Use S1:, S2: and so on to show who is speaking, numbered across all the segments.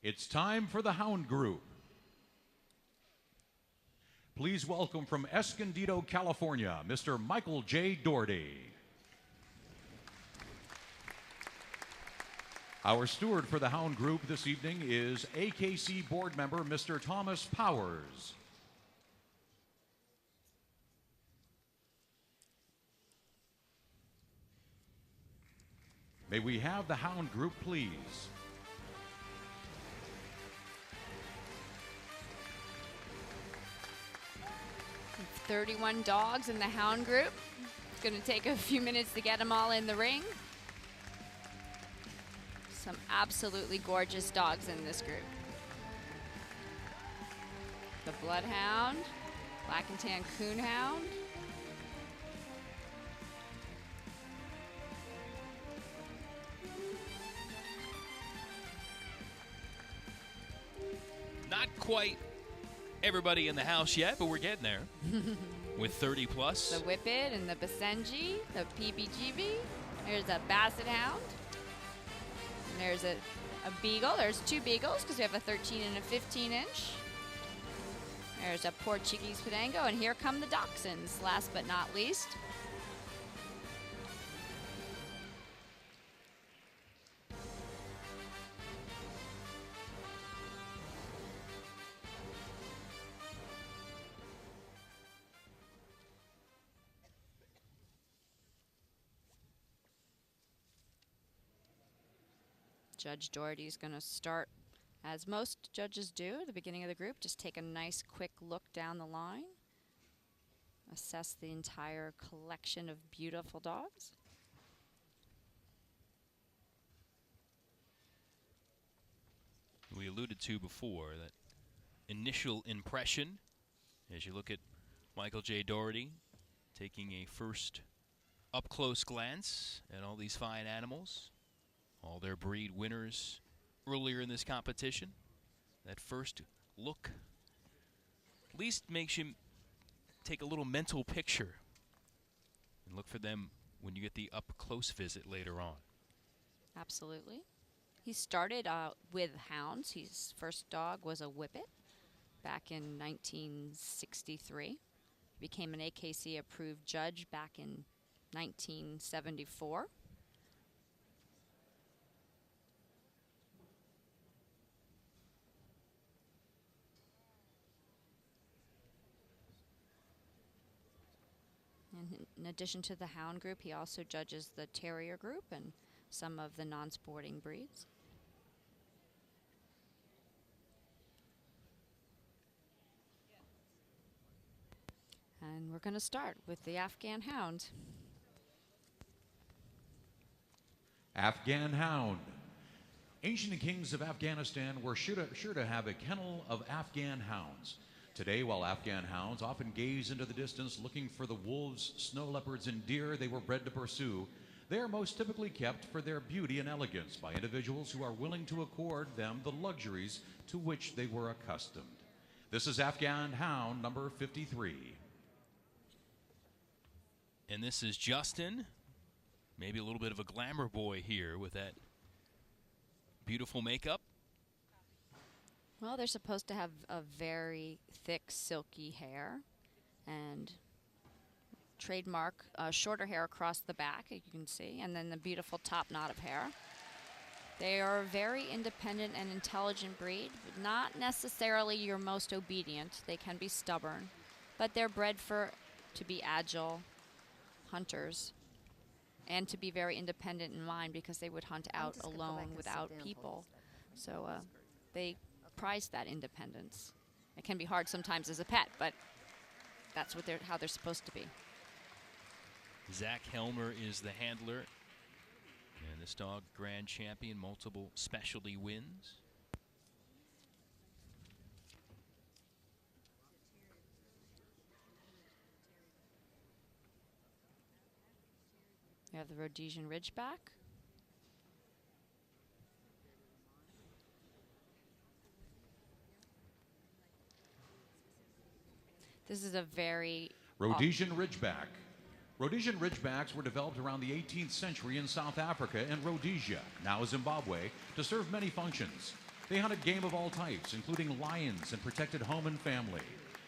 S1: It's time for the Hound Group. Please welcome from Escondido, California, Mr. Michael J. Dougherty. Our steward for the Hound Group this evening is AKC board member Mr. Thomas Powers. May we have the Hound Group, please?
S2: 31 dogs in the Hound Group. It's going to take a few minutes to get them all in the ring. Some absolutely gorgeous dogs in this group. The Bloodhound, Black and Tan Coonhound,
S3: not quite everybody in the house yet, but we're getting there. With 30 plus.
S2: the Whippet and the Basenji, the PBGB. There's a Basset Hound. And there's a Beagle. There's two Beagles because we have a 13 and a 15 inch. There's a Portuguese Podengo, and here come the Dachshunds, last but not least. Judge Dougherty's going to start, as most judges do at the beginning of the group, just take a nice quick look down the line, assess the entire collection of beautiful dogs.
S3: We alluded to before that initial impression as you look at Michael J. Dougherty taking a first up-close glance at all these fine animals. All their breed winners earlier in this competition. That first look at least makes you take a little mental picture and look for them when you get the up-close visit later on.
S2: Absolutely. He started with hounds. His first dog was a Whippet back in 1963. Became an AKC approved judge back in 1974. In addition to the Hound group, he also judges the Terrier group and some of the non-sporting breeds. And we're going to start with the Afghan Hound.
S1: Afghan Hound. Ancient kings of Afghanistan were sure to have a kennel of Afghan hounds. Today, while Afghan hounds often gaze into the distance looking for the wolves, snow leopards, and deer they were bred to pursue, they are most typically kept for their beauty and elegance by individuals who are willing to accord them the luxuries to which they were accustomed. This is Afghan Hound number 53.
S3: And this is Justin, maybe a little bit of a glamour boy here with that beautiful makeup.
S2: Well, they're supposed to have a very thick, silky hair and trademark shorter hair across the back, you can see, and then the beautiful top knot of hair. They are a very independent and intelligent breed, but not necessarily your most obedient. They can be stubborn, but they're bred to be agile hunters and to be very independent in mind because they would hunt out alone without people. So they prize that independence. It can be hard sometimes as a pet, but that's what how they're supposed to be.
S3: Zach Helmer is the handler. And this dog, grand champion, multiple specialty wins.
S2: You have the Rhodesian Ridgeback. This is a very...
S1: Rhodesian Ridgeback. Rhodesian Ridgebacks were developed around the 18th century in South Africa and Rhodesia, now Zimbabwe, to serve many functions. They hunted game of all types, including lions, and protected home and family.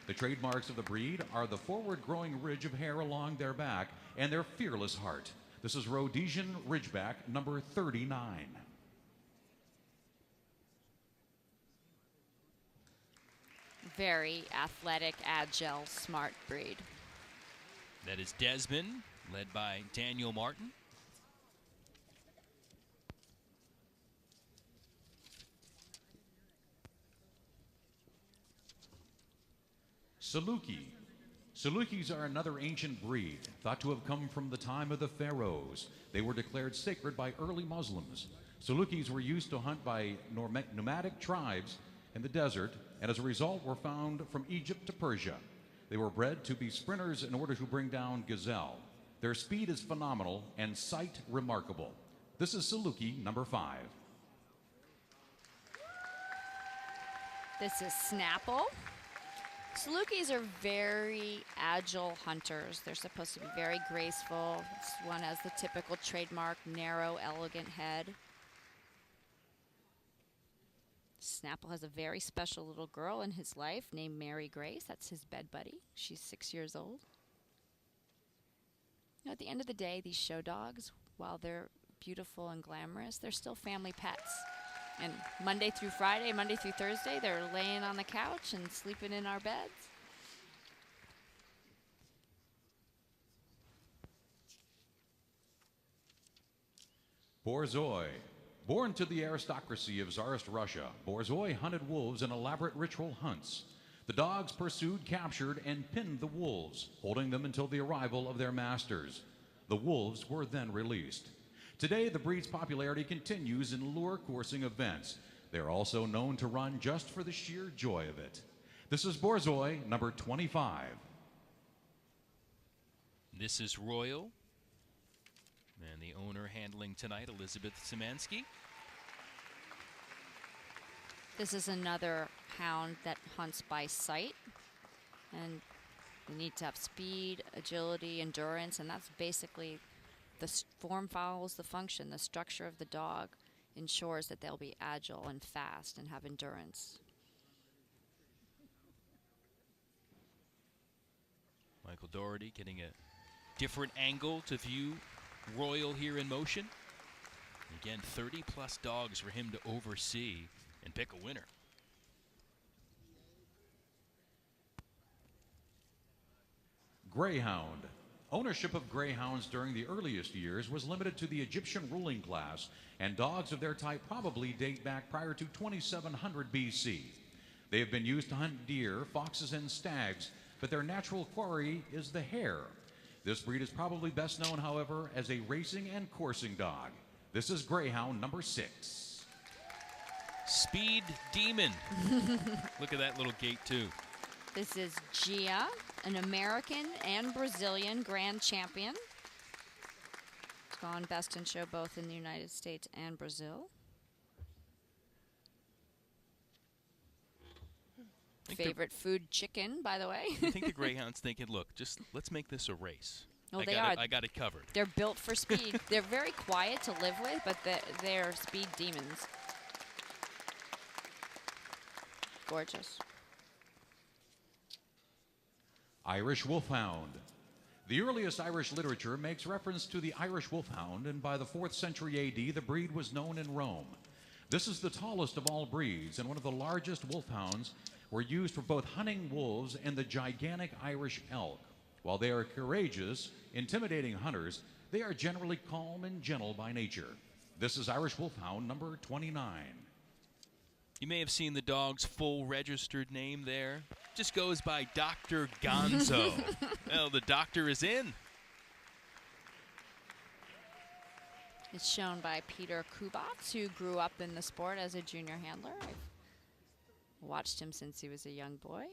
S1: The trademarks of the breed are the forward-growing ridge of hair along their back and their fearless heart. This is Rhodesian Ridgeback number 39.
S2: Very athletic, agile, smart breed.
S3: That is Desmond, led by Daniel Martin.
S1: Saluki. Salukis are another ancient breed, thought to have come from the time of the pharaohs. They were declared sacred by early Muslims. Salukis were used to hunt by nomadic tribes in the desert, and as a result were found from Egypt to Persia. They were bred to be sprinters in order to bring down gazelle. Their speed is phenomenal and sight remarkable. This is Saluki number 5.
S2: This is Snapple. Salukis are very agile hunters. They're supposed to be very graceful. This one has the typical trademark narrow, elegant head. Snapple has a very special little girl in his life named Mary Grace. That's his bed buddy. She's 6 years old. You know, at the end of the day, these show dogs, while they're beautiful and glamorous, they're still family pets. And Monday through Friday, Monday through Thursday, they're laying on the couch and sleeping in our beds.
S1: Borzoi. Born to the aristocracy of Tsarist Russia, Borzoi hunted wolves in elaborate ritual hunts. The dogs pursued, captured, and pinned the wolves, holding them until the arrival of their masters. The wolves were then released. Today, the breed's popularity continues in lure coursing events. They are also known to run just for the sheer joy of it. This is Borzoi, number 25.
S3: This is Royal, and the owner handling tonight, Elizabeth Szymanski.
S2: This is another hound that hunts by sight. And you need to have speed, agility, endurance, and that's basically the form follows the function. The structure of the dog ensures that they'll be agile and fast and have endurance.
S3: Michael Dougherty getting a different angle to view Royal here in motion. Again, 30-plus dogs for him to oversee and pick a winner.
S1: Greyhound. Ownership of greyhounds during the earliest years was limited to the Egyptian ruling class, and dogs of their type probably date back prior to 2700 BC. They have been used to hunt deer, foxes, and stags, but their natural quarry is the hare. This breed is probably best known, however, as a racing and coursing dog. This is Greyhound number 6.
S3: Speed Demon. Look at that little gait, too.
S2: This is Gia, an American and Brazilian grand champion. It's gone best in show both in the United States and Brazil. Favorite food, chicken, by the way.
S3: I think the Greyhound's thinking, look, just let's make this a race.
S2: Oh,
S3: I got it covered.
S2: They're built for speed. They're very quiet to live with, but they're speed demons. Gorgeous.
S1: Irish Wolfhound. The earliest Irish literature makes reference to the Irish Wolfhound, and by the 4th century AD, the breed was known in Rome. This is the tallest of all breeds, and one of the largest wolfhounds were used for both hunting wolves and the gigantic Irish elk. While they are courageous, intimidating hunters, they are generally calm and gentle by nature. This is Irish Wolfhound number 29.
S3: You may have seen the dog's full registered name there. Just goes by Dr. Gonzo. Well, the doctor is in.
S2: It's shown by Peter Kubatz, who grew up in the sport as a junior handler. I've watched him since he was a young boy.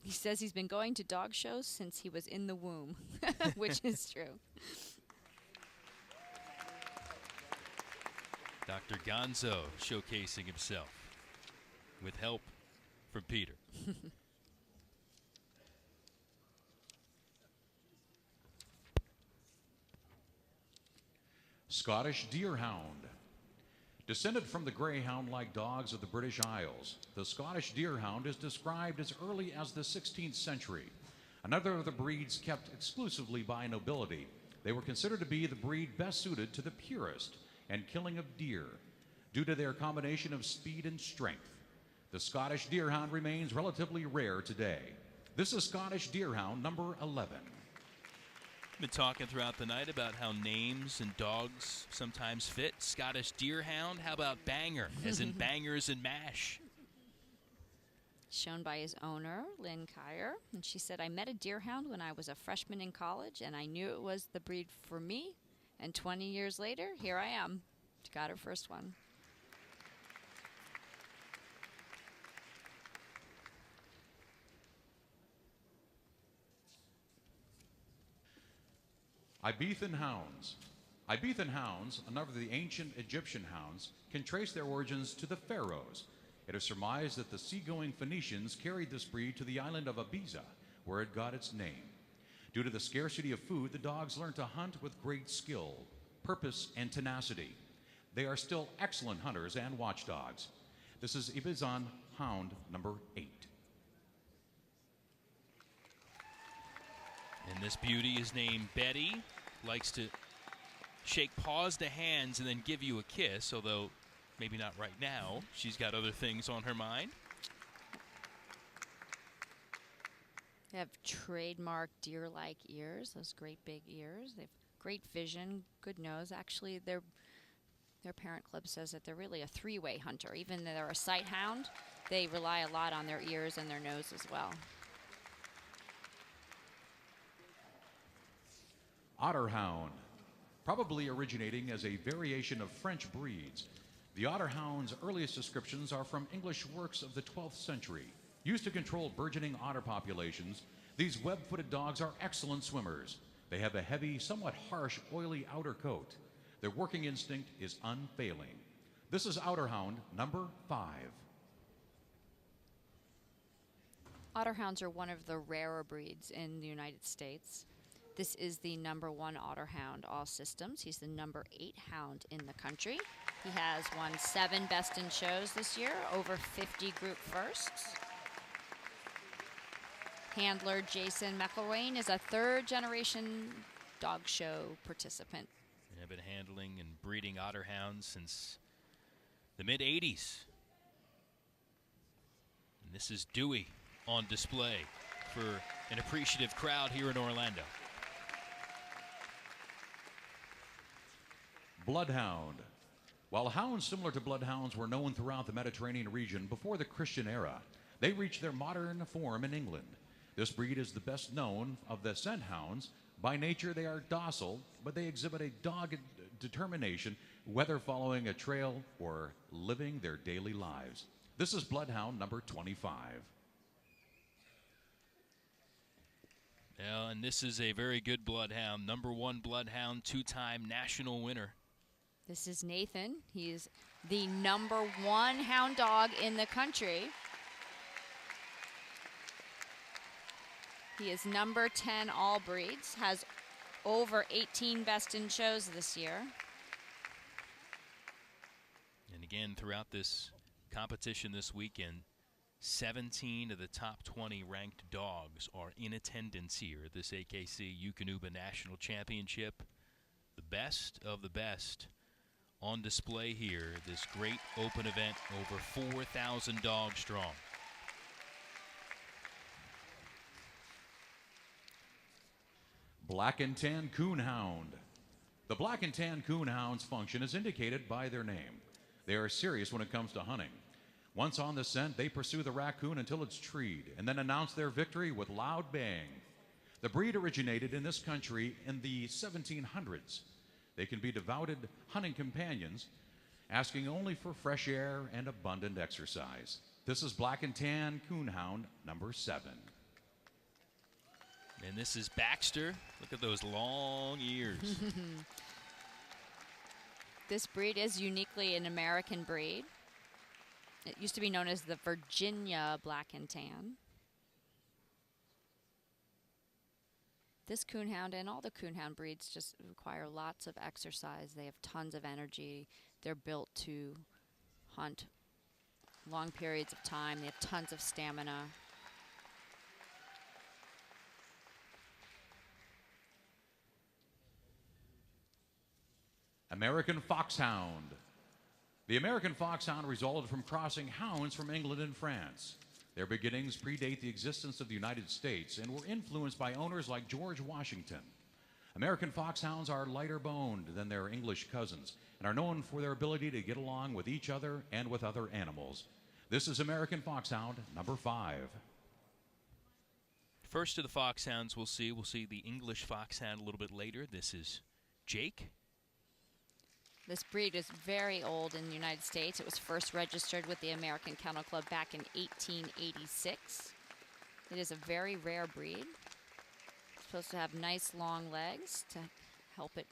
S2: He says he's been going to dog shows since he was in the womb, which is true.
S3: Dr. Gonzo showcasing himself with help from Peter.
S1: Scottish Deerhound. Descended from the greyhound-like dogs of the British Isles, the Scottish Deerhound is described as early as the 16th century. Another of the breeds kept exclusively by nobility. They were considered to be the breed best suited to the purist and killing of deer, due to their combination of speed and strength. The Scottish Deerhound remains relatively rare today. This is Scottish Deerhound number 11.
S3: Been talking throughout the night about how names and dogs sometimes fit. Scottish Deerhound, how about Banger, as in bangers and mash?
S2: Shown by his owner, Lynn Kyer. And she said, I met a deerhound when I was a freshman in college, and I knew it was the breed for me. And 20 years later, here I am. She got her first one.
S1: Ibethan Hounds. Ibethan Hounds, another of the ancient Egyptian hounds, can trace their origins to the pharaohs. It is surmised that the seagoing Phoenicians carried this breed to the island of Ibiza, where it got its name. Due to the scarcity of food, the dogs learned to hunt with great skill, purpose, and tenacity. They are still excellent hunters and watchdogs. This is Ibizan Hound number 8.
S3: And this beauty is named Betty. Likes to shake paws to hands and then give you a kiss, although maybe not right now. She's got other things on her mind.
S2: They have trademark deer-like ears, those great big ears. They have great vision, good nose. Actually, their parent club says that they're really a three-way hunter. Even though they're a sight hound, they rely a lot on their ears and their nose as well.
S1: Otterhound, probably originating as a variation of French breeds. The Otterhound's earliest descriptions are from English works of the 12th century. Used to control burgeoning otter populations, these web-footed dogs are excellent swimmers. They have a heavy, somewhat harsh, oily outer coat. Their working instinct is unfailing. This is Otterhound number 5.
S2: Otterhounds are one of the rarer breeds in the United States. This is the number 1 Otterhound, all systems. He's the number 8 hound in the country. He has won 7 Best in Shows this year, over 50 group firsts. Handler Jason McElwain is a 3rd-generation dog show participant.
S3: I've been handling and breeding Otterhounds since the mid-'80s. And this is Dewey on display for an appreciative crowd here in Orlando.
S1: Bloodhound. While hounds similar to bloodhounds were known throughout the Mediterranean region before the Christian era, they reached their modern form in England. This breed is the best known of the scent hounds. By nature, they are docile, but they exhibit a dogged determination, whether following a trail or living their daily lives. This is Bloodhound number 25.
S3: Yeah, and this is a very good Bloodhound, number 1 Bloodhound, 2-time national winner.
S2: This is Nathan. He's the number 1 hound dog in the country. He is number 10 all breeds, has over 18 Best in Shows this year.
S3: And again, throughout this competition this weekend, 17 of the top 20 ranked dogs are in attendance here at this AKC Eukanuba National Championship. The best of the best on display here, this great open event, over 4,000 dogs strong.
S1: Black and Tan Coonhound. The Black and Tan Coonhound's function is indicated by their name. They are serious when it comes to hunting. Once on the scent, they pursue the raccoon until it's treed and then announce their victory with loud bang. The breed originated in this country in the 1700s. They can be devoted hunting companions, asking only for fresh air and abundant exercise. This is Black and Tan Coonhound number 7.
S3: And this is Baxter. Look at those long ears.
S2: This breed is uniquely an American breed. It used to be known as the Virginia Black and Tan. This coonhound and all the coonhound breeds just require lots of exercise. They have tons of energy. They're built to hunt long periods of time. They have tons of stamina.
S1: American Foxhound. The American Foxhound resulted from crossing hounds from England and France. Their beginnings predate the existence of the United States and were influenced by owners like George Washington. American Foxhounds are lighter boned than their English cousins and are known for their ability to get along with each other and with other animals. This is American Foxhound, number 5.
S3: First of the Foxhounds we'll see the English Foxhound a little bit later. This is Jake.
S2: This breed is very old in the United States. It was first registered with the American Kennel Club back in 1886. It is a very rare breed. It's supposed to have nice long legs to help it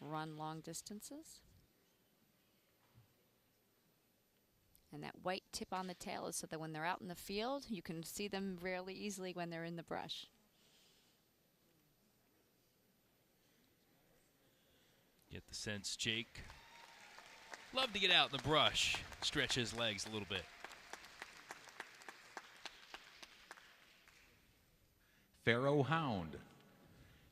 S2: run long distances. And that white tip on the tail is so that when they're out in the field, you can see them fairly easily when they're in the brush.
S3: Get the sense Jake love to get out in the brush, stretch his legs a little bit.
S1: Pharaoh Hound.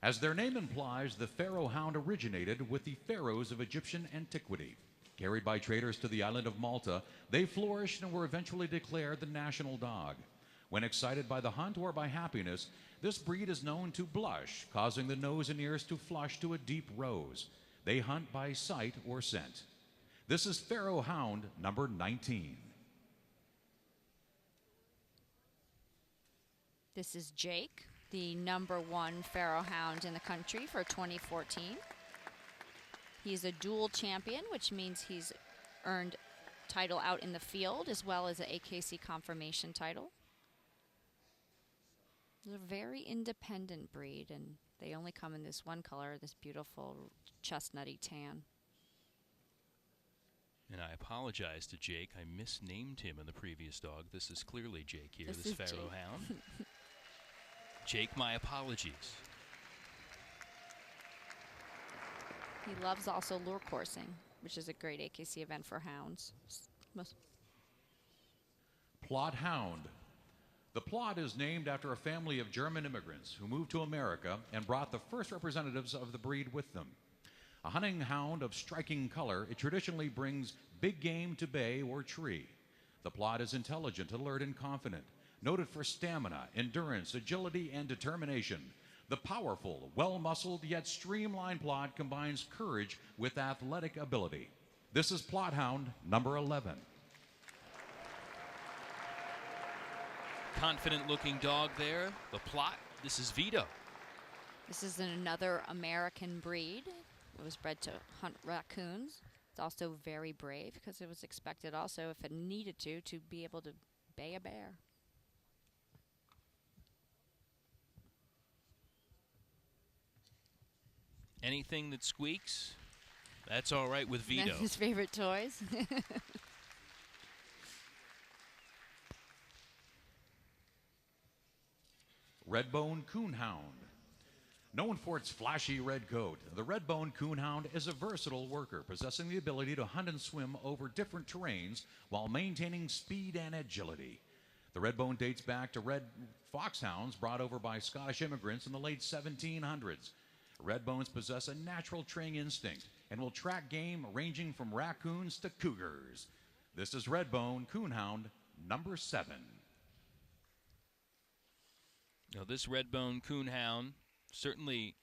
S1: As their name implies, the Pharaoh Hound originated with the pharaohs of Egyptian antiquity. Carried by traders to the island of Malta, they flourished and were eventually declared the national dog. When excited by the hunt or by happiness, this breed is known to blush, causing the nose and ears to flush to a deep rose. They hunt by sight or scent. This is Pharaoh Hound, number 19.
S2: This is Jake, the number 1 Pharaoh Hound in the country for 2014. He's a dual champion, which means he's earned title out in the field as well as an AKC confirmation title. They're a very independent breed, and they only come in this one color, this beautiful chestnutty tan.
S3: And I apologize to Jake. I misnamed him in the previous dog. This is clearly Jake here, this Pharaoh
S2: Jake.
S3: Hound. Jake, my apologies.
S2: He loves also lure coursing, which is a great AKC event for hounds.
S1: Plot Hound. The Plot is named after a family of German immigrants who moved to America and brought the first representatives of the breed with them. A hunting hound of striking color, it traditionally brings big game to bay or tree. The Plot is intelligent, alert, and confident, noted for stamina, endurance, agility, and determination. The powerful, well-muscled, yet streamlined Plot combines courage with athletic ability. This is Plot Hound, number 11.
S3: Confident-looking dog there, the Plot. This is Vito.
S2: This is another American breed. It was bred to hunt raccoons. It's also very brave because it was expected also, if it needed to be able to bay a bear.
S3: Anything that squeaks, that's all right with Vito.
S2: His favorite toys.
S1: Red-Bone Coonhound. Known for its flashy red coat, the red-bone coonhound is a versatile worker, possessing the ability to hunt and swim over different terrains while maintaining speed and agility. The red-bone dates back to red foxhounds brought over by Scottish immigrants in the late 1700s. Red-bones possess a natural training instinct and will track game ranging from raccoons to cougars. This is red-bone coonhound, number 7.
S3: Now this red-bone coonhound certainly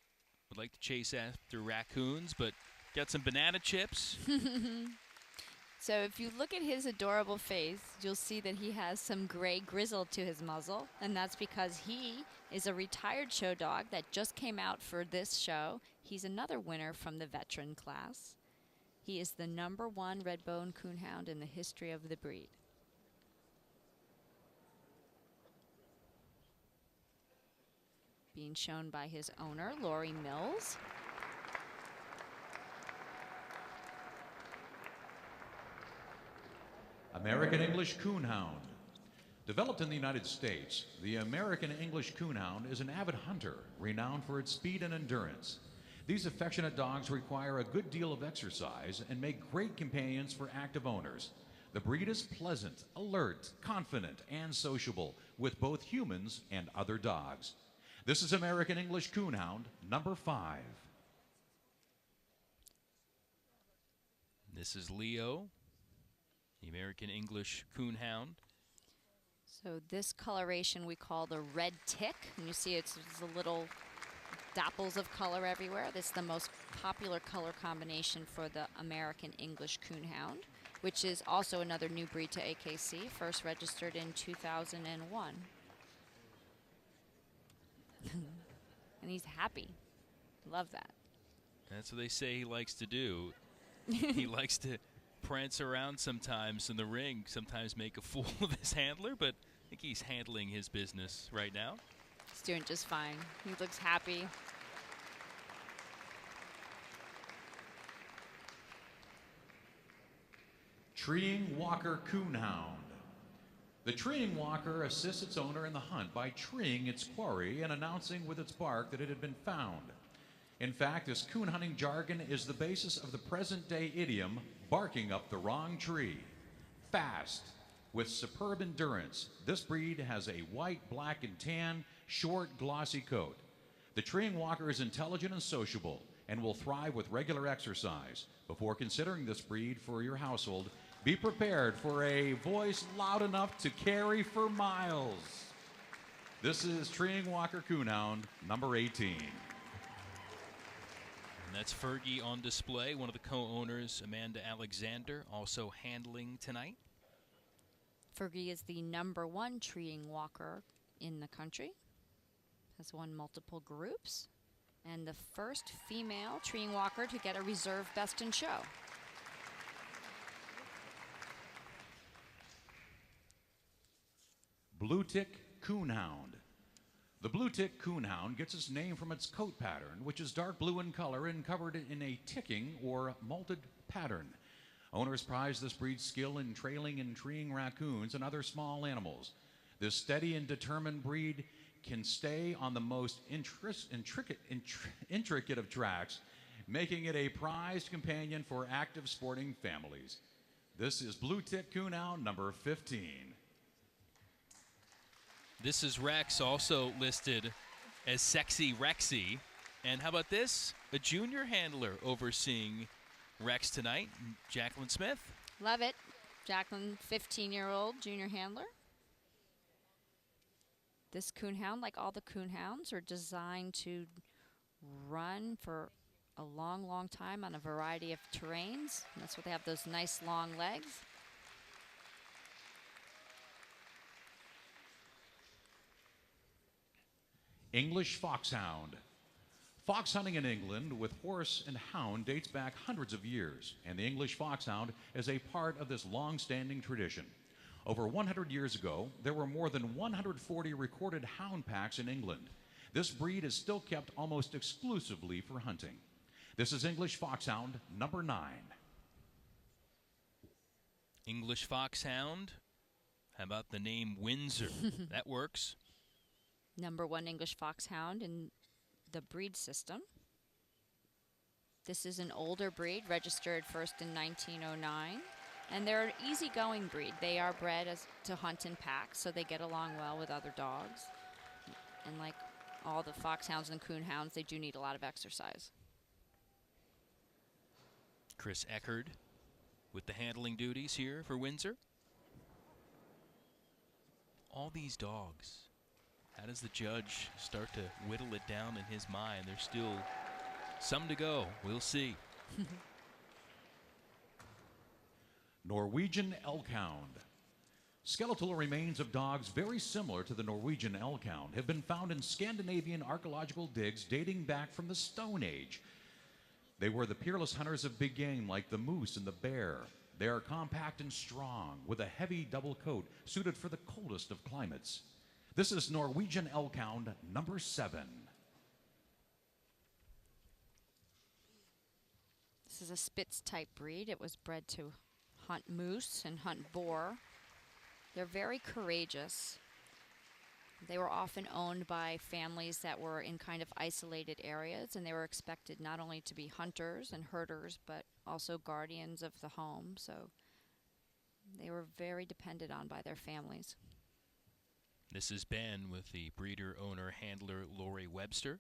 S3: would like to chase after raccoons, but got some banana chips.
S2: So if you look at his adorable face, you'll see that he has some gray grizzle to his muzzle, and that's because he is a retired show dog that just came out for this show. He's another winner from the veteran class. He is the number 1 red-bone coonhound in the history of the breed. Being shown by his owner, Lori Mills.
S1: American English Coonhound. Developed in the United States, the American English Coonhound is an avid hunter renowned for its speed and endurance. These affectionate dogs require a good deal of exercise and make great companions for active owners. The breed is pleasant, alert, confident, and sociable with both humans and other dogs. This is American English Coonhound, number 5.
S3: This is Leo, the American English Coonhound.
S2: So this coloration we call the red tick. And you see it's a little dapples of color everywhere. This is the most popular color combination for the American English Coonhound, which is also another new breed to AKC, first registered in 2001. And he's happy. Love that.
S3: That's what they say he likes to do. He likes to prance around sometimes in the ring, sometimes make a fool of his handler, but I think he's handling his business right now.
S2: He's doing just fine. He looks happy.
S1: Treeing Walker Coonhound. The treeing walker assists its owner in the hunt by treeing its quarry and announcing with its bark that it had been found. In fact, this coon hunting jargon is the basis of the present-day idiom, barking up the wrong tree. Fast, with superb endurance, this breed has a white, black, and tan, short, glossy coat. The treeing walker is intelligent and sociable and will thrive with regular exercise. Before considering this breed for your household, be prepared for a voice loud enough to carry for miles. This is Treeing Walker Coonhound, number 18.
S3: And that's Fergie on display, one of the co-owners, Amanda Alexander, also handling tonight.
S2: Fergie is the #1 treeing walker in the country. Has won multiple groups. And the first female treeing walker to get a reserve best in show.
S1: Blue Tick Coonhound. The Blue Tick Coonhound gets its name from its coat pattern, which is dark blue in color and covered in a ticking or malted pattern. Owners prize this breed's skill in trailing and treeing raccoons and other small animals. This steady and determined breed can stay on the most intricate of tracks, making it a prized companion for active sporting families. This is Blue Tick Coonhound, number 15.
S3: This is Rex, also listed as Sexy Rexy. And how about this? A junior handler overseeing Rex tonight, Jacqueline Smith.
S2: Love it. Jacqueline, 15-year-old junior handler. This coonhound, like all the coonhounds, are designed to run for a long, long time on a variety of terrains. And that's why they have those nice long legs.
S1: English Foxhound. Fox hunting in England with horse and hound dates back hundreds of years, and the English Foxhound is a part of this long-standing tradition. Over 100 years ago, there were more than 140 recorded hound packs in England. This breed is still kept almost exclusively for hunting. This is English Foxhound, number 9.
S3: English Foxhound. How about the name Windsor? That works.
S2: #1 English Foxhound in the breed system. This is an older breed, registered first in 1909. And they're an easygoing breed. They are bred to hunt in packs, so they get along well with other dogs. And like all the foxhounds and coonhounds, they do need a lot of exercise.
S3: Chris Eckerd with the handling duties here for Windsor. All these dogs. How does the judge start to whittle it down in his mind? There's still some to go. We'll see.
S1: Norwegian Elkhound. Skeletal remains of dogs very similar to the Norwegian Elkhound have been found in Scandinavian archaeological digs dating back from the Stone Age. They were the peerless hunters of big game like the moose and the bear. They are compact and strong with a heavy double coat suited for the coldest of climates. This is Norwegian Elkhound, number 7.
S2: This is a Spitz type breed. It was bred to hunt moose and hunt boar. They're very courageous. They were often owned by families that were in kind of isolated areas, and they were expected not only to be hunters and herders, but also guardians of the home. So they were very depended on by their families.
S3: This is Ben with the breeder, owner, handler Lori Webster.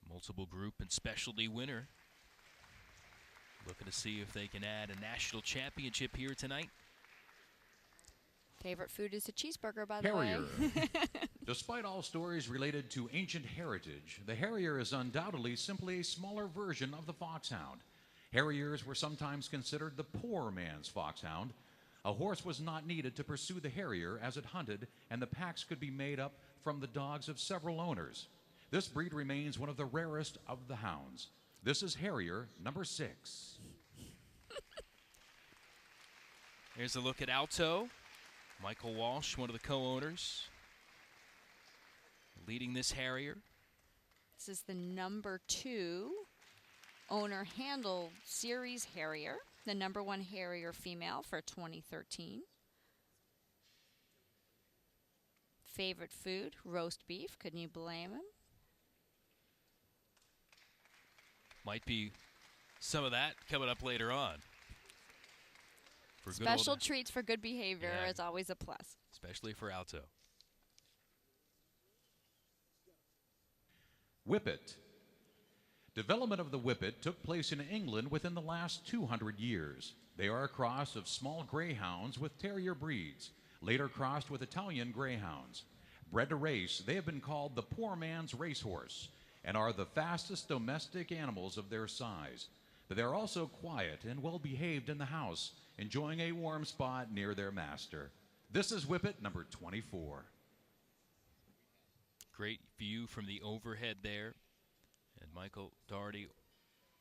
S3: Multiple group and specialty winner. Looking to see if they can add a national championship here tonight.
S2: Favorite food is a cheeseburger, by the
S1: Harrier.
S2: way.
S1: Despite all stories related to ancient heritage, the Harrier is undoubtedly simply a smaller version of the foxhound. Harriers were sometimes considered the poor man's foxhound. A horse was not needed to pursue the Harrier as it hunted, and the packs could be made up from the dogs of several owners. This breed remains one of the rarest of the hounds. This is Harrier number 6.
S3: Here's a look at Alto. Michael Walsh, one of the co-owners, leading this Harrier.
S2: This is the number 2 owner handled series Harrier, the number 1 Harrier female for 2013. Favorite food, roast beef. Couldn't you blame him?
S3: Might be some of that coming up later on. For
S2: Special treats for good behavior
S3: Yeah.
S2: is always a plus.
S3: Especially for Alto.
S1: Whippet. Development of the Whippet took place in England within the last 200 years. They are a cross of small greyhounds with terrier breeds, later crossed with Italian greyhounds. Bred to race, they have been called the poor man's racehorse and are the fastest domestic animals of their size. But they're also quiet and well behaved in the house, enjoying a warm spot near their master. This is Whippet number 24.
S3: Great view from the overhead there. And Michael Dougherty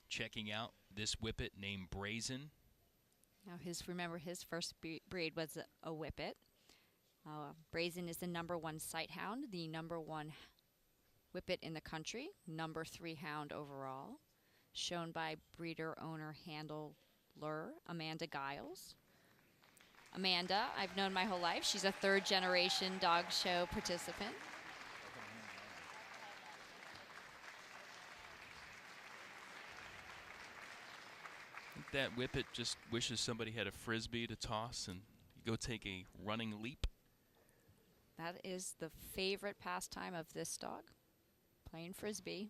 S3: checking out this Whippet named Brazen.
S2: Now, remember his first breed was a Whippet. Brazen is the number 1 sight hound, the number 1 Whippet in the country, number 3 hound overall, shown by breeder, owner, handler Amanda Giles. Amanda, I've known my whole life. She's a 3rd generation dog show participant.
S3: I think that Whippet just wishes somebody had a Frisbee to toss and go take a running leap.
S2: That is the favorite pastime of this dog, playing Frisbee.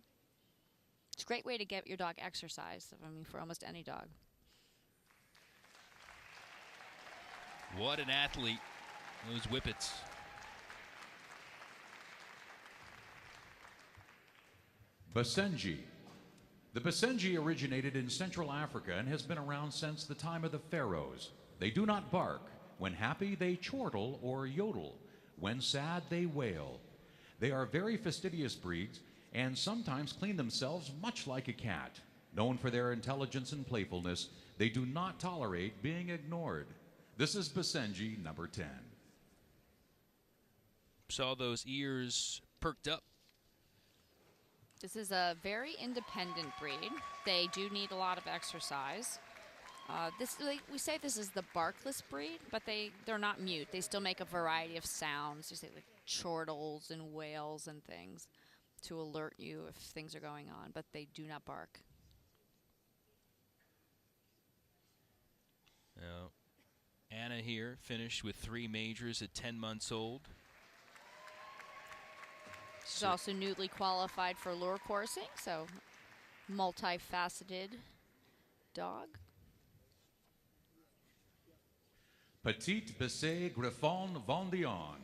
S2: It's a great way to get your dog exercise, I mean, for almost any dog.
S3: What an athlete, those Whippets.
S1: Basenji. The Basenji originated in Central Africa and has been around since the time of the pharaohs. They do not bark. When happy, they chortle or yodel. When sad, they wail. They are very fastidious breeds and sometimes clean themselves much like a cat. Known for their intelligence and playfulness, they do not tolerate being ignored. This is Basenji number 10.
S3: Saw those ears perked up.
S2: This is a very independent breed. They do need a lot of exercise. We say this is the barkless breed, but they're not mute. They still make a variety of sounds. You say like chortles and wails and things to alert you if things are going on, but they do not bark.
S3: Now, Anna here finished with 3 majors at 10 months old.
S2: She's also newly qualified for lure coursing, so multifaceted dog.
S1: Petite Bessé Griffon Vendéen.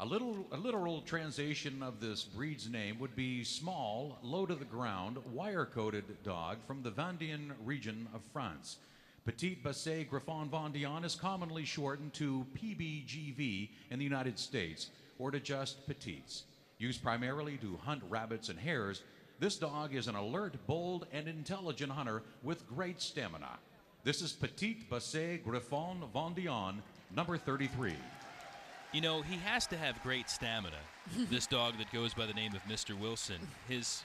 S1: A literal translation of this breed's name would be small, low to the ground, wire-coated dog from the Vendéen region of France. Petite Bessé Griffon Vendéen is commonly shortened to PBGV in the United States, or to just Petites. Used primarily to hunt rabbits and hares, this dog is an alert, bold, and intelligent hunter with great stamina. This is Petite Bessé Griffon Vendéen, number 33.
S3: You know, he has to have great stamina, this dog that goes by the name of Mr. Wilson. His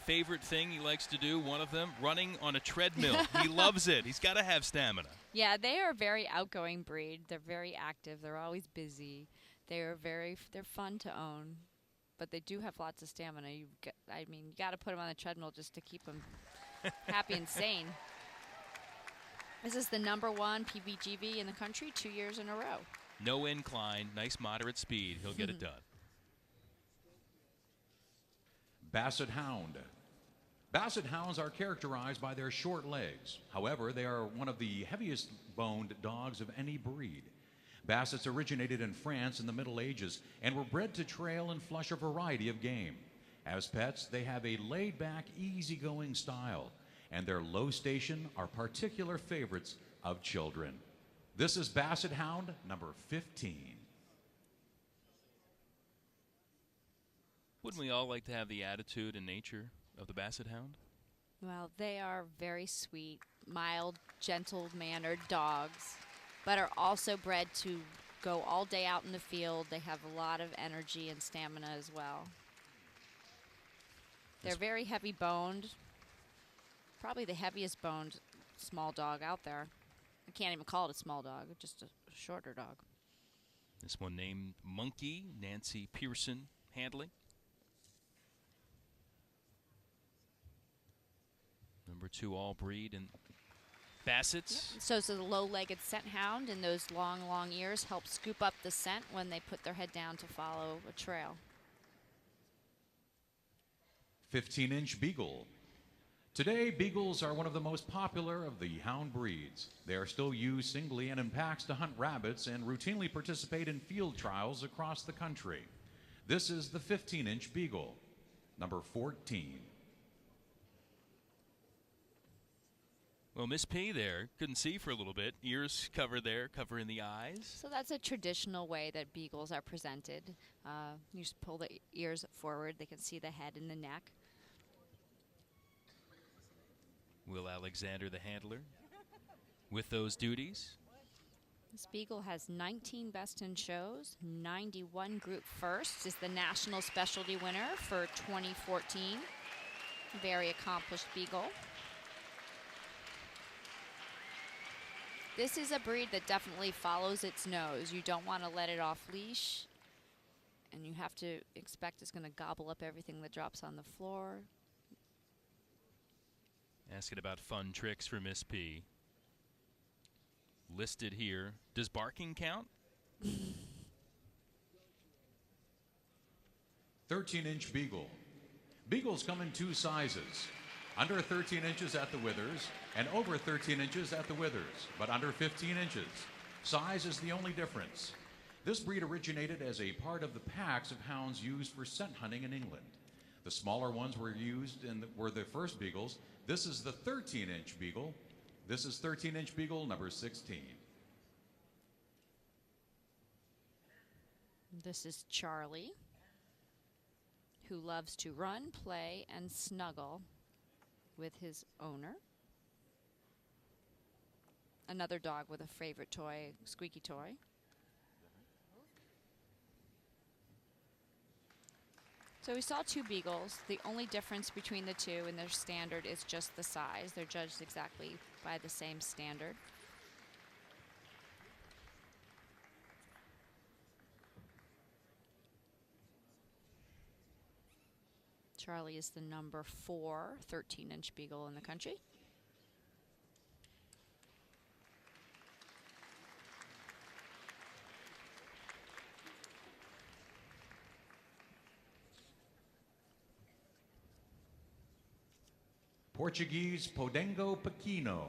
S3: favorite thing he likes to do, one of them, running on a treadmill. He loves it. He's got to have stamina.
S2: Yeah, they are a very outgoing breed. They're very active. They're always busy. They're fun to own, but they do have lots of stamina. You got to put them on the treadmill just to keep them happy and sane. This is the #1 PBGV in the country 2 years in a row.
S3: No incline, nice moderate speed. He'll get it done.
S1: Basset Hound. Basset Hounds are characterized by their short legs. However, they are one of the heaviest boned dogs of any breed. Bassets originated in France in the Middle Ages and were bred to trail and flush a variety of game. As pets, they have a laid-back, easygoing style, and their low station are particular favorites of children. This is Basset Hound number 15.
S3: Wouldn't we all like to have the attitude and nature of the Basset Hound?
S2: Well, they are very sweet, mild, gentle-mannered dogs, but are also bred to go all day out in the field. They have a lot of energy and stamina as well. They're very heavy-boned, probably the heaviest boned small dog out there. I can't even call it a small dog, just a shorter dog.
S3: This one named Monkey, Nancy Pearson handling. #2 all breed and Bassets.
S2: Yep. So the low-legged scent hound and those long, long ears help scoop up the scent when they put their head down to follow a trail.
S1: 15-inch Beagle. Today, Beagles are one of the most popular of the hound breeds. They are still used singly and in packs to hunt rabbits and routinely participate in field trials across the country. This is the 15-inch Beagle, number 14.
S3: Well, Miss P there, couldn't see for a little bit. Ears covered there, covering the eyes.
S2: So that's a traditional way that beagles are presented. You just pull the ears forward. They can see the head and the neck.
S3: Will Alexander, the handler, with those duties.
S2: This beagle has 19 best in shows, 91 group firsts, is the national specialty winner for 2014. Very accomplished beagle. This is a breed that definitely follows its nose. You don't want to let it off leash, and you have to expect it's going to gobble up everything that drops on the floor.
S3: Asking about fun tricks for Miss P. Listed here. Does barking count?
S1: 13-inch Beagle. Beagles come in 2 sizes. Under 13 inches at the withers and over 13 inches at the withers, but under 15 inches. Size is the only difference. This breed originated as a part of the packs of hounds used for scent hunting in England. The smaller ones were used and were the first Beagles. This is the 13-inch Beagle. This is 13-inch Beagle number 16.
S2: This is Charlie, who loves to run, play, and snuggle with his owner. Another dog with a favorite toy, squeaky toy. So we saw 2 beagles. The only difference between the 2 and their standard is just the size. They're judged exactly by the same standard. Charlie is the number 4 13-inch beagle in the country.
S1: Portuguese Podengo Pequeno.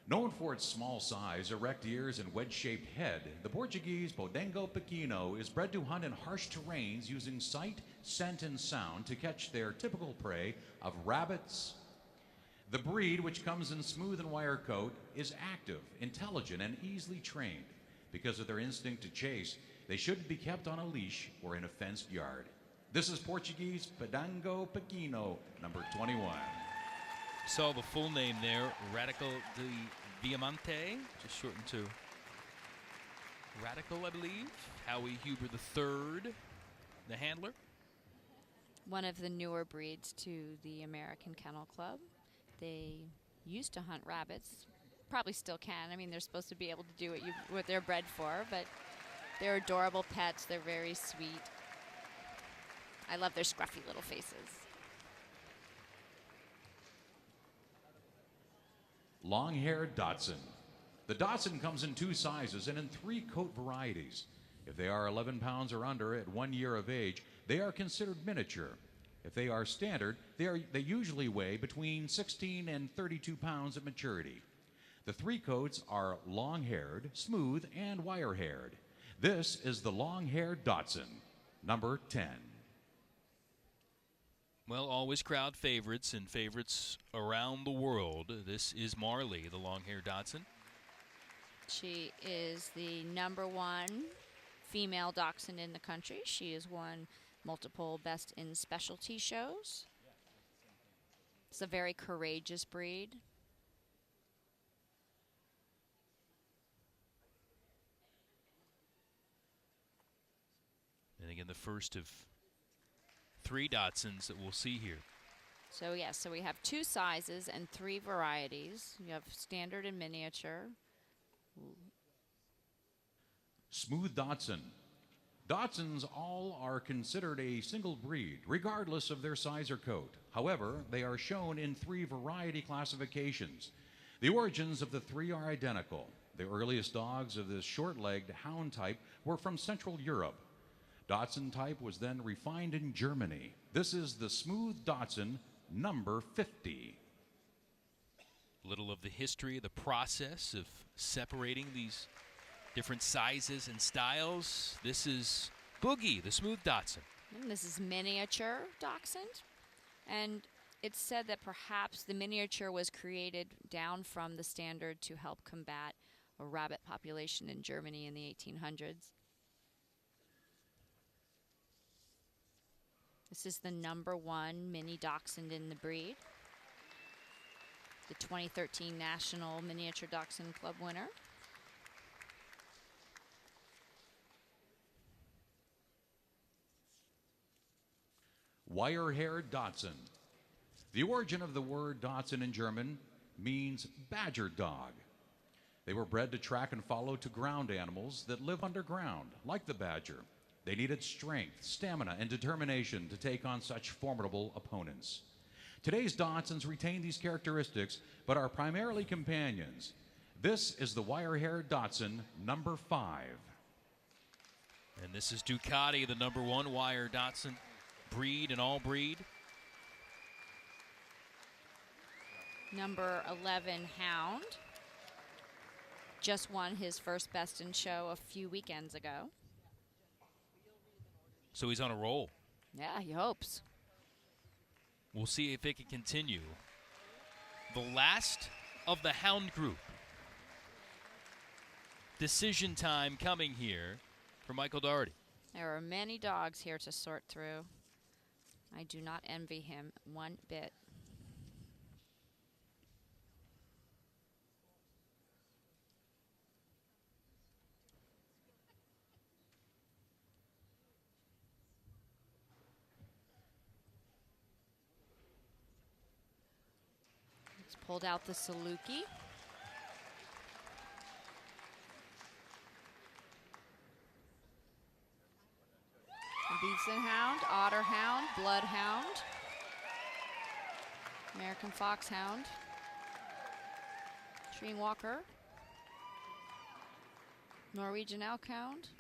S1: Known for its small size, erect ears, and wedge-shaped head, the Portuguese Podengo Pequeno is bred to hunt in harsh terrains using sight, scent, and sound to catch their typical prey of rabbits. The breed, which comes in smooth and wire coat, is active, intelligent, and easily trained. Because of their instinct to chase, they should be kept on a leash or in a fenced yard. This is Portuguese Podengo Pequeno, number 21.
S3: Saw the full name there, Radical de Viamonte, just shortened to Radical, I believe. Howie Huber III, the handler.
S2: one of the newer breeds to the American Kennel Club. They used to hunt rabbits, probably still can. I mean, they're supposed to be able to do what they're bred for, but they're adorable pets. They're very sweet. I love their scruffy little faces.
S1: Long-haired Dachshund. The Dachshund comes in 2 sizes and in 3 coat varieties. If they are 11 pounds or under at 1 year of age, they are considered miniature. If they are standard, they usually weigh between 16 and 32 pounds at maturity. The 3 coats are long-haired, smooth, and wire-haired. This is the long-haired Dachshund, number 10.
S3: Well, always crowd favorites and favorites around the world. This is Marley, the long-haired Dachshund.
S2: She is the number 1 female dachshund in the country. She has won multiple Best in Specialty shows. It's a very courageous breed.
S3: And again, the first of 3 Dachshunds that we'll see here.
S2: So yes, so we have 2 sizes and 3 varieties. You have standard and miniature.
S1: Smooth Dachshund. Dachshunds all are considered a single breed, regardless of their size or coat. However, they are shown in 3 variety classifications. The origins of the 3 are identical. The earliest dogs of this short-legged hound type were from Central Europe. Dachshund type was then refined in Germany. This is the Smooth Dachshund, number 50.
S3: Little of the history, the process of separating these different sizes and styles. This is Boogie, the Smooth Dachshund.
S2: And this is miniature dachshund. And it's said that perhaps the miniature was created down from the standard to help combat a rabbit population in Germany in the 1800s. This is the number 1 mini dachshund in the breed. The 2013 National Miniature Dachshund Club winner.
S1: Wire-haired Dachshund. The origin of the word Dachshund in German means badger dog. They were bred to track and follow to ground animals that live underground, like the badger. They needed strength, stamina, and determination to take on such formidable opponents. Today's Dachshunds retain these characteristics, but are primarily companions. This is the wire-haired Dachshund, number 5.
S3: And this is Ducati, the number 1 wire Dachshund breed and all breed.
S2: Number 11, Hound. Just won his first Best in Show a few weekends ago.
S3: So he's on a roll.
S2: Yeah, he hopes.
S3: We'll see if it can continue. The last of the Hound group. Decision time coming here for Michael Dougherty.
S2: There are many dogs here to sort through. I do not envy him one bit. He's pulled out the Saluki. Beeson Hound, Otter Hound, Bloodhound, American Foxhound, Tree Walker, Norwegian Elkhound,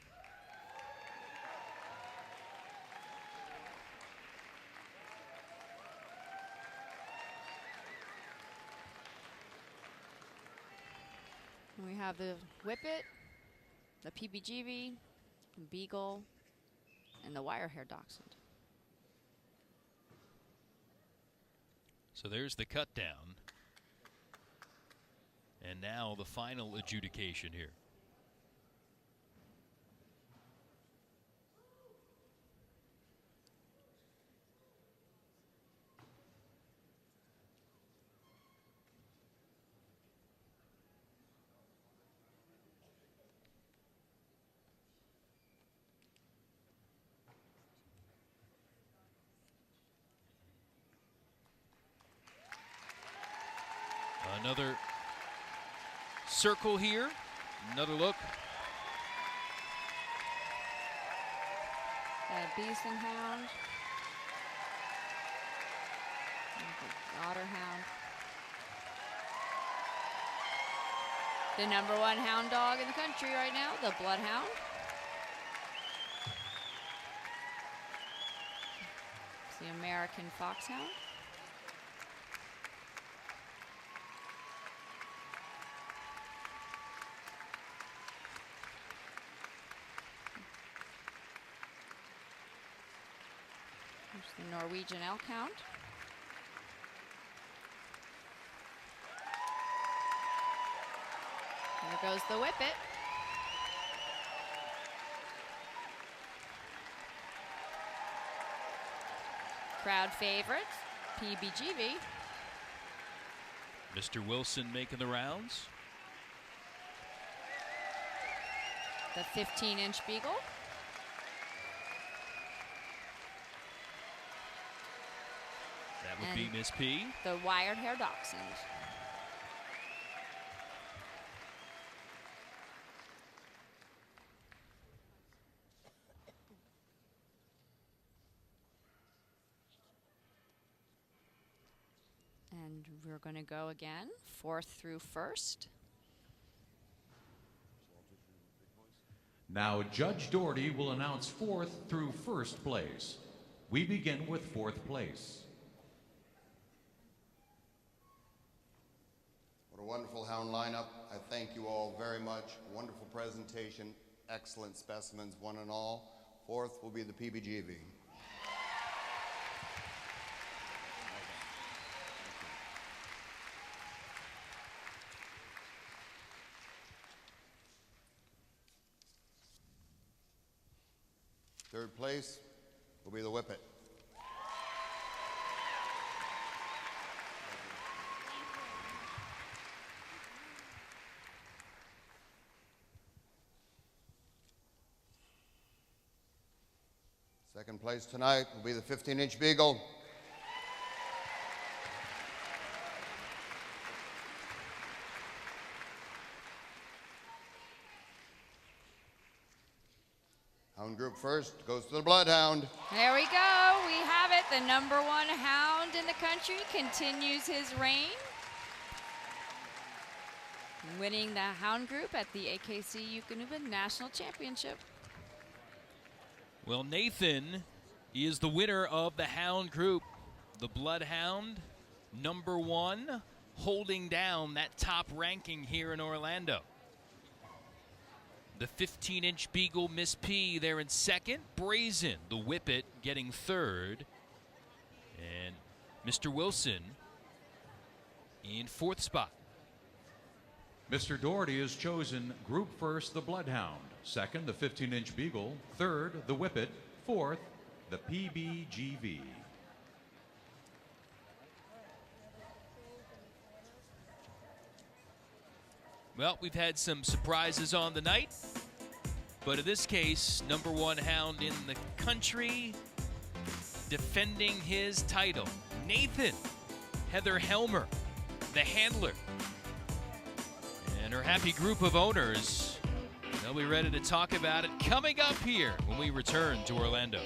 S2: and we have the Whippet, the PBGV, the Beagle, and the wire-haired Dachshund.
S3: So there's the cut down. And now the final adjudication here. Another circle here. Another look.
S2: Beeson Hound. Otter Hound. The #1 hound dog in the country right now, the Bloodhound. It's the American Foxhound. There's the Norwegian Elkhound. There goes the Whippet. Crowd favorites, PBGV.
S3: Mr. Wilson making the rounds.
S2: The 15-inch Beagle.
S3: That would be Miss P.
S2: The Wired Hair Dachshund. And we're going to go again, 4th through 1st.
S1: Now, Judge Dougherty will announce 4th through 1st place. We begin with 4th place.
S4: What a wonderful hound lineup. I thank you all very much. Wonderful presentation, excellent specimens, one and all. 4th will be the PBGV. Third place will be the Whippet. Second place tonight will be the 15-inch Beagle. Hound group first goes to the Bloodhound.
S2: There we go. We have it. The #1 hound in the country continues his reign, winning the hound group at the AKC Eukanuba National Championship.
S3: Well, Nathan is the winner of the hound group. The Bloodhound, #1, holding down that top ranking here in Orlando. The 15-inch Beagle, Miss P, there in 2nd. Brazen, the Whippet, getting 3rd. And Mr. Wilson in 4th spot.
S1: Mr. Dougherty has chosen Group 1st, the Bloodhound. 2nd, the 15-inch Beagle. 3rd, the Whippet. 4th, the PBGV.
S3: Well, we've had some surprises on the night, but in this case, #1 hound in the country, defending his title. Nathan, Heather Helmer, the handler, and her happy group of owners. They'll be ready to talk about it coming up here when we return to Orlando.